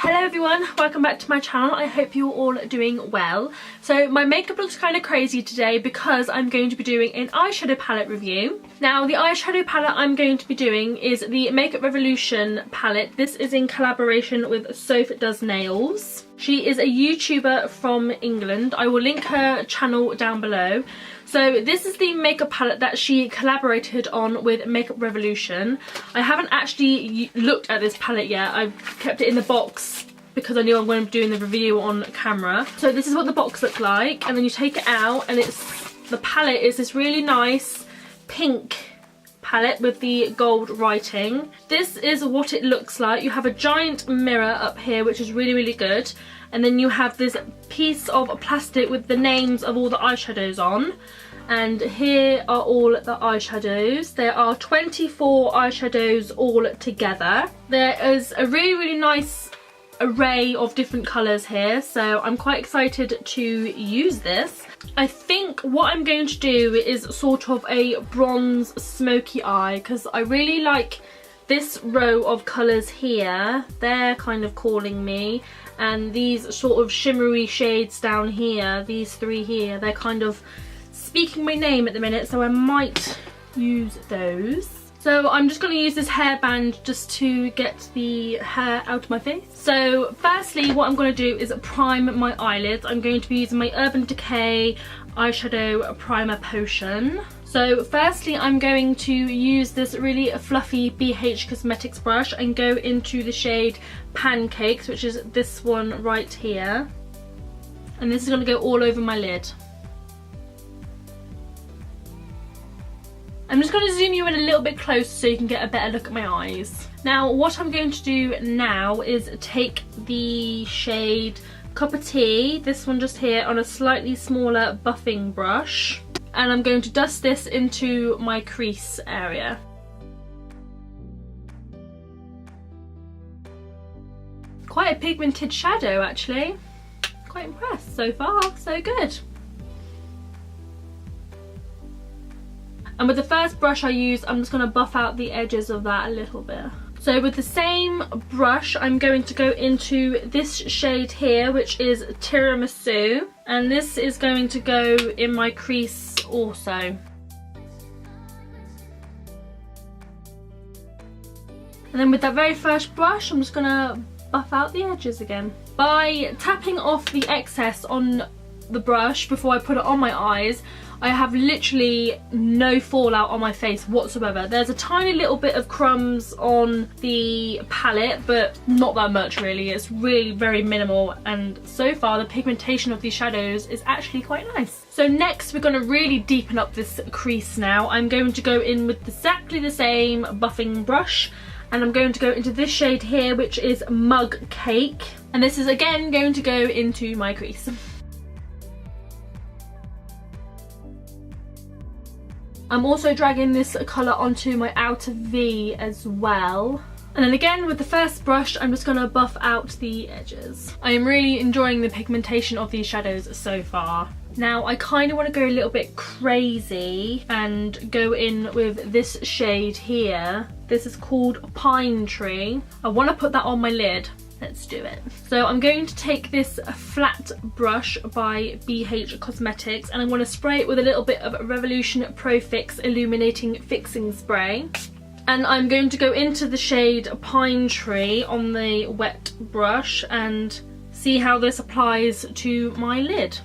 Hello everyone, welcome back to my channel. I hope you're all doing well. So my makeup looks kind of crazy today because I'm going to be doing an eyeshadow palette review. Now the eyeshadow palette I'm going to be doing is the Makeup Revolution palette. This is in collaboration with SophX. She is a YouTuber from England. I will link her channel down below. So this is the makeup palette that she collaborated on with Makeup Revolution. I haven't actually looked at this palette yet. I've kept it in the box because I knew I'm going to be doing the review on camera. So this is what the box looks like, and then you take it out and the palette is this really nice pink palette with the gold writing. This is what it looks like. You have a giant mirror up here, which is really good, and then you have this piece of plastic with the names of all the eyeshadows on. And here are all the eyeshadows. There are 24 eyeshadows all together. There is a really nice array of different colours here, so I'm quite excited to use this. I think what I'm going to do is sort of a bronze smoky eye, because I really like this row of colours here. They're kind of calling me, and these sort of shimmery shades down here, these three here, they're kind of speaking my name at the minute, so I might use those. So I'm just going to use this hairband just to get the hair out of my face. So firstly, what I'm going to do is prime my eyelids. I'm going to be using my Urban Decay eyeshadow primer potion. So firstly, I'm going to use this really fluffy BH Cosmetics brush and go into the shade Pancakes, which is this one right here. And this is going to go all over my lid. I'm just going to zoom you in a little bit closer so you can get a better look at my eyes. Now what I'm going to do now is take the shade Cup of Tea, this one just here, on a slightly smaller buffing brush, and I'm going to dust this into my crease area. Quite a pigmented shadow actually. Quite impressed so far, so good. And with the first brush I use, I'm just going to buff out the edges of that a little bit. So with the same brush, I'm going to go into this shade here, which is Tiramisu. And this is going to go in my crease also. And then with that very first brush, I'm just going to buff out the edges again. By tapping off the excess on the brush before I put it on my eyes, I have literally no fallout on my face whatsoever. There's a tiny little bit of crumbs on the palette, but not that much really. It's really very minimal, and so far the pigmentation of these shadows is actually quite nice. So next we're going to really deepen up this crease now. I'm going to go in with exactly the same buffing brush, and I'm going to go into this shade here, which is Mug Cake, and this is again going to go into my crease. I'm also dragging this colour onto my outer V as well. And then again with the first brush, I'm just going to buff out the edges. I am really enjoying the pigmentation of these shadows so far. Now I kind of want to go a little bit crazy and go in with this shade here. This is called Pine Tree. I want to put that on my lid. Let's do it. So I'm going to take this flat brush by BH Cosmetics, and I'm going to spray it with a little bit of Revolution Pro Fix Illuminating Fixing Spray. And I'm going to go into the shade Pine Tree on the wet brush and see how this applies to my lid.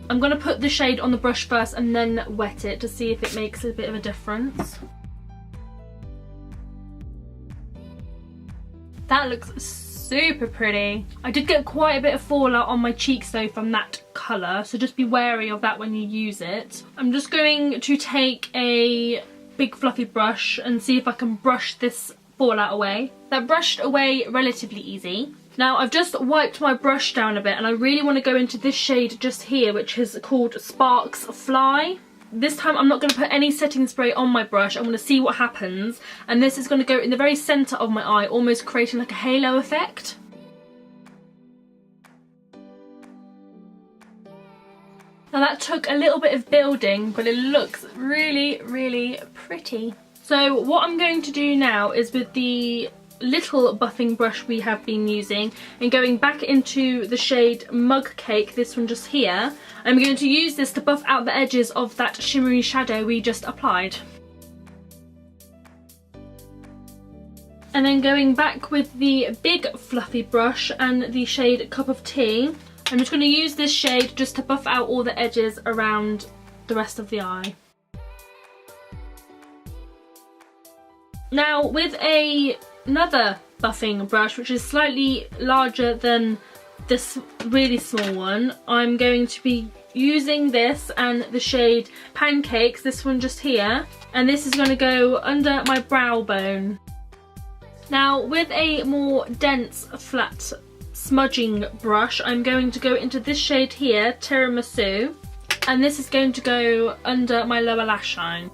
I'm going to put the shade on the brush first and then wet it to see if it makes a bit of a difference. That looks super pretty. I did get quite a bit of fallout on my cheeks though from that colour, so just be wary of that when you use it. I'm just going to take a big fluffy brush and see if I can brush this fallout away. That brushed away relatively easy. Now I've just wiped my brush down a bit, and I really want to go into this shade just here, which is called Sparks Fly. This time I'm not going to put any setting spray on my brush. I'm going to see what happens, and this is going to go in the very centre of my eye, almost creating like a halo effect. Now that took a little bit of building, but it looks really, really pretty. So what I'm going to do now is with the little buffing brush we have been using and going back into the shade Mug Cake, this one just here, I'm going to use this to buff out the edges of that shimmery shadow we just applied. And then going back with the big fluffy brush and the shade Cup of Tea, I'm just going to use this shade just to buff out all the edges around the rest of the eye. Now with another buffing brush, which is slightly larger than this really small one, I'm going to be using this and the shade Pancakes, this one just here, and this is going to go under my brow bone. Now with a more dense flat smudging brush, I'm going to go into this shade here, Tiramisu, and this is going to go under my lower lash line.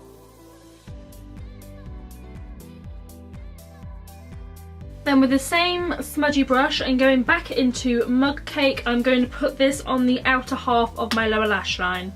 Then with the same smudgy brush and going back into Mug Cake, I'm going to put this on the outer half of my lower lash line.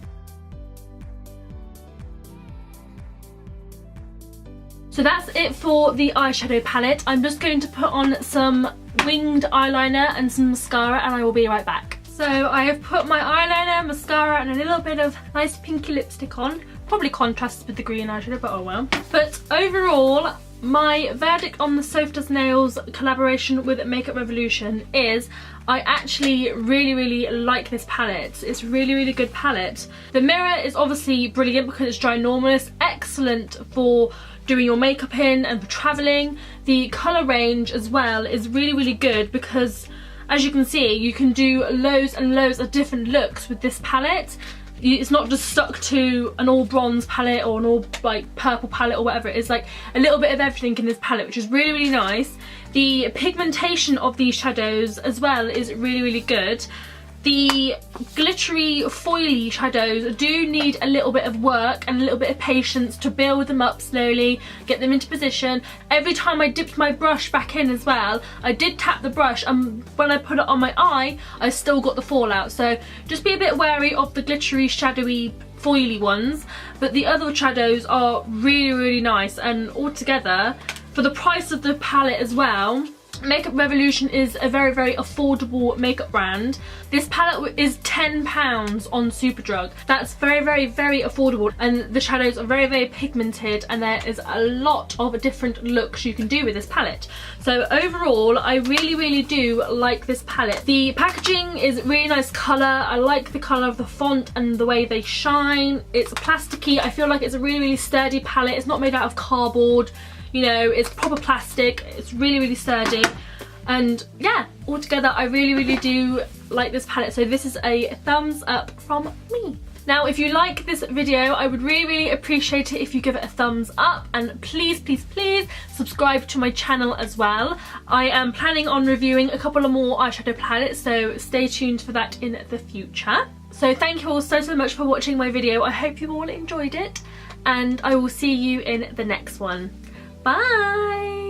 So that's it for the eyeshadow palette. I'm just going to put on some winged eyeliner and some mascara and I will be right back. So I have put my eyeliner, mascara and a little bit of nice pinky lipstick on. Probably contrasts with the green eyeshadow, but oh well. But overall, my verdict on the Soph Does Nails collaboration with Makeup Revolution is I actually really like this palette. It's a really good palette. The mirror is obviously brilliant because it's ginormous, excellent for doing your makeup in and for travelling. The colour range as well is really good because as you can see you can do loads and loads of different looks with this palette. It's not just stuck to an all bronze palette or an all like purple palette or whatever. It's like a little bit of everything in this palette, which is really nice. The pigmentation of these shadows as well is really good. The glittery foily shadows do need a little bit of work and a little bit of patience to build them up slowly, get them into position. Every time I dipped my brush back in as well, I did tap the brush and when I put it on my eye, I still got the fallout. So just be a bit wary of the glittery, shadowy, foily ones. But the other shadows are really nice, and altogether, for the price of the palette as well, Makeup Revolution is a very affordable makeup brand. This palette is £10 on Superdrug. That's very affordable, and the shadows are very pigmented, and there is a lot of different looks you can do with this palette. So overall, I really do like this palette. The packaging is really nice colour. I like the colour of the font and the way they shine. It's plasticky. I feel like it's a really sturdy palette. It's not made out of cardboard. You know, it's proper plastic, it's really sturdy, and yeah, altogether I really do like this palette, so this is a thumbs up from me. Now if you like this video, I would really appreciate it if you give it a thumbs up, and please subscribe to my channel as well. I am planning on reviewing a couple of more eyeshadow palettes, so stay tuned for that in the future. So thank you all so much for watching my video. I hope you all enjoyed it, and I will see you in the next one. Bye!